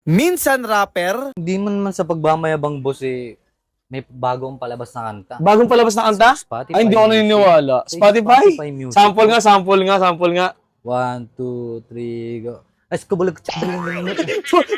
minsan rapper, Hindi man naman sa pagmamayabang boss may bagong palabas na kanta. Bagong palabas na kanta? Spotify Ay, hindi ako Music. naniniwala. Spotify? Spotify Music. Sample nga, sample nga, sample nga. 1, 2, 3, go. Ay, skubulag.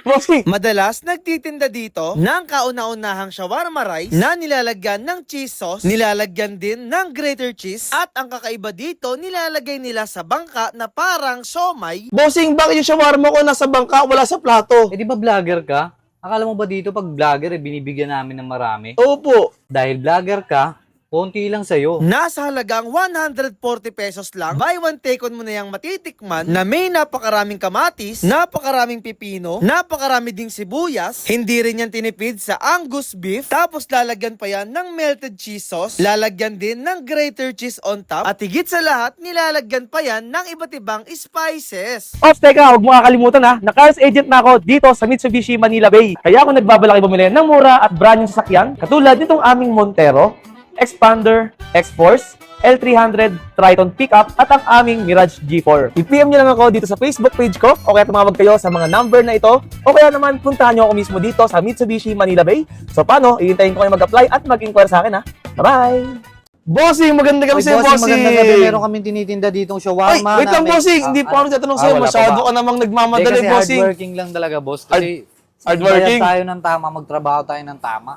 Bossing, madalas nagtitinda dito ng kauna-unahang shawarma rice na nilalagyan ng cheese sauce, nilalagyan din ng grater cheese, at ang kakaiba dito, nilalagay nila sa bangka na parang siomay. bossing, bakit yung shawarma ko nasa bangka, wala sa plato? Eh, di ba vlogger ka? Akala mo ba dito pag vlogger, binibigyan namin ng marami? Opo. Dahil vlogger ka, konti lang sa'yo. Nasa halagang 140 pesos lang, buy one take one mo na yung matitikman na may napakaraming kamatis, napakaraming pipino, napakarami ding sibuyas, hindi rin yan tinipid sa Angus beef, tapos lalagyan pa yan ng melted cheese sauce, lalagyan din ng grater cheese on top, at higit sa lahat, nilalagyan pa yan ng iba't ibang spices. Ops, teka, huwag mo kakalimutan ha, na-cars agent na ako dito sa Mitsubishi Manila Bay. Kaya ako nagbabalaki bumili ng mura at brand yung sasakyan, katulad nitong aming Montero, Expander, X-Force, L300, Triton Pickup at ang aming Mirage G4. I-PM nyo lang ako dito sa Facebook page ko o kaya tumawag kayo sa mga number na ito o kaya naman puntahan nyo ako mismo dito sa Mitsubishi Manila Bay. So paano, iintayin ko kayo mag-apply at mag-inquire sa akin ha. Bye-bye! Bossing, maganda kami sa'yo, bossing! Maganda gabi. Meron kaming tinitinda ditong Ay, shawarma. wait lang, bossing! Hindi pa ako nagtatanong sa'yo. wala pa Masyado ba? ka namang Hindi, nagmamadali, kasi bossing. hardworking lang talaga, boss. Kasi Hardworking? bayad tayo ng tama, magtrabaho tayo ng tama.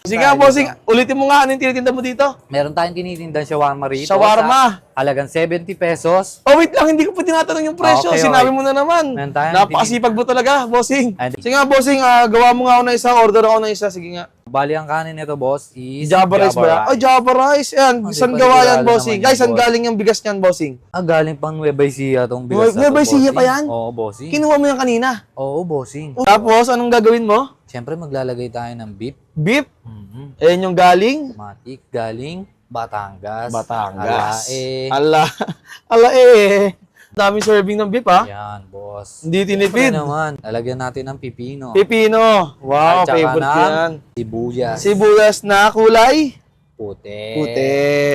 Sige nga, bossing. Ulitin mo nga, ano yung tinitinda mo dito? Meron tayong tinitinda shawarma rito. Shawarma. Sa halagang 70 pesos. Oh, wait lang, hindi ko pa tinatanong yung presyo. Okay, Sinabi okay. mo na naman. Meron tayong Napakasipag mo talaga, bossing. Ay, Sige nga, bossing, gawa mo nga ako ng isa, order ako ng isa. Sige nga. Bali ang kanin nito, boss, is Java rice ba yan? Ay, Java rice. Yan, saan di, gawa yan, panigurado bossing? naman Guys, yan, saan boss. galing yung bigas niyan, bossing? galing pang Nueva Ecija tong bigas na to, Nueva Ecija bossing. pa yan? Oo, bossing. Kinuha mo yan kanina. Oo, bossing. Tapos, anong gagawin mo? Siyempre, maglalagay tayo ng beef. Beef. Mhm. Ayan yung galing. Matik, galing Batangas. Batangas. Alae. Ala. Ala eh. Daming serving ng beef, ha? Yan, boss. Hindi tinipid. Siyempre naman, lalagyan natin ng pipino. Pipino. Wow, At saka favorite ko ng yan. Sibuyas. Sibuyas na kulay? Puti.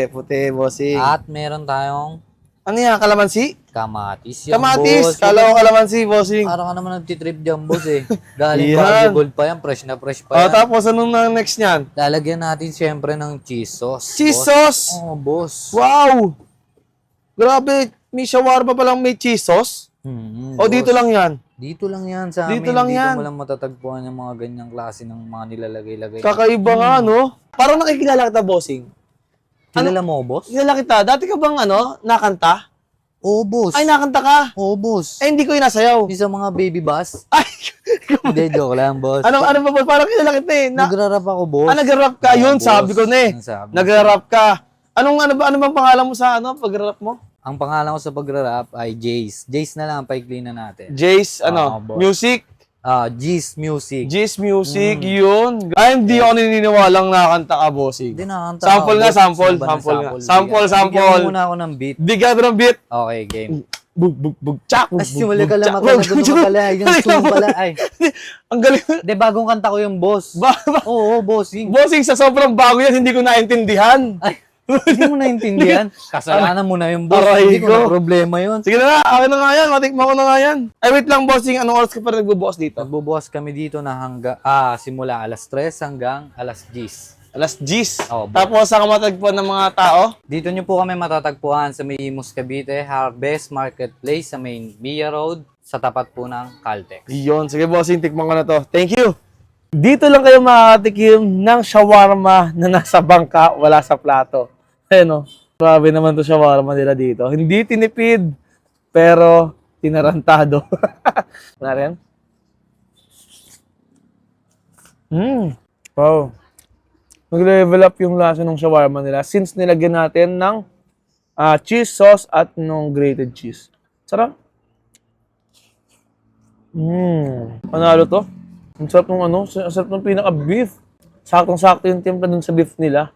Puti, bossing. At meron tayong Ano yan, kalamansi? kamatis. Yan, Kamatis. boss. Kala ko kalamansi, bossing. Parang ka naman nagtitrip dyan, boss eh. Galing Yan. pa, gold pa yan, fresh na fresh Oh, pa yan. tapos anong na next niyan? Lalagyan natin siyempre ng cheese sauce. Cheese boss. sauce. Oo, boss. Wow! Grabe, may shawarma pa lang may cheese sauce? Mhm, O dito boss. lang yan? Dito lang yan sa Dito amin. lang dito yan. mo lang matatagpuan yung mga ganyang klase ng mga nilalagay-lagay. Kakaiba nga, no? Parang nakikilala kita, bossing. Kilala mo, boss? Kilala kita. Dati ka bang, nakanta? Oo, boss. Ay, nakanta ka. Oo, boss. Ay, hindi ko inasayaw. Isa mga baby bus. Ay, Hindi, joke lang, boss. ano ba, boss? Parang kilala kita eh. Nagra-rap ako, boss. Nag-rap ka. Oo, Yun, boss. sabi ko na eh. Yun sabi. Nag-rap ka. Ano bang pangalan mo sa, pag-rap mo? Ang pangalan ko sa pag-rap ay Jace. Jace na lang ang paikli na natin. Jace, boss. music? Jace Music. Jace Music, yun. Ay, hindi ako naniniwalang nakanta ka, bossing. Hindi nakakanta Sample ako, nga, boss. sample, Gusto ba ng sample nga. Bigyan- Sample. Bigyan mo muna ako ng beat. Bigyan ng beat. Okay, game. Bug, tsak. Ay, simula ka lang magkakagulo pala. Yung sung pala. Ay. Ang galing. Hindi, bagong kanta ko yung boss. Oo, bossing. Bossing, sa sobrang bago yan, hindi ko naintindihan. Ay, hindi mo naintindihan. Kasalanan mo na yung boss. Aray Hindi ko ko. na problema yun. Sige na nga, akin na nga yan. Matikman ko na nga yan. Ay, wait lang, bossing. Anong oras ka pa nagbubukas dito? Nagbubukas kami dito na simula alas 3 hanggang alas 10. Alas 10. Oo, boss. Tapos, saan ka matagpuan ng mga tao? Dito nyo po kami matatagpuan sa may Imus Cavite, Harvest Marketplace sa main Mia Road sa tapat po ng Caltex. Yun. Sige, bossing. Tikman ko na to. Thank you. Dito lang kayo makakatikim ng shawarma na nasa bangka, wala sa plato. Ayun, no? Grabe naman to shawarma nila dito. Hindi tinipid, pero tinarantado. Wala rin? Wow. Nag-level up yung lasa ng shawarma nila since nilagyan natin ng cheese sauce at nung grated cheese. Sarap. Panalo to. Ang sarap ng ang sarap ng pinaka-beef. Saktong-sakto yung timpla dun sa beef nila.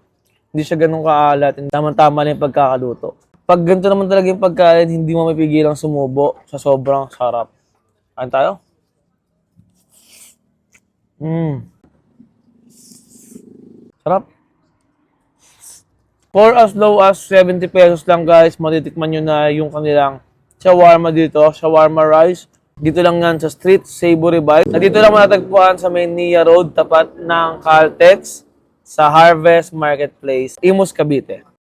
Hindi siya ganun kaalat. Tama-tama na yung pagkakaluto. Pag ganito naman talaga yung pagkain, hindi mo mapigilang sumubo sa sobrang sarap. Kain tayo? Sarap. For as low as 70 pesos lang guys, matitikman nyo na yung kanilang shawarma dito. Shawarma rice Dito lang yan sa Street Savory Bites. At dito lang matatagpuan sa may Nia Road, tapat ng Caltex sa Harvest Marketplace, Imus, Cavite.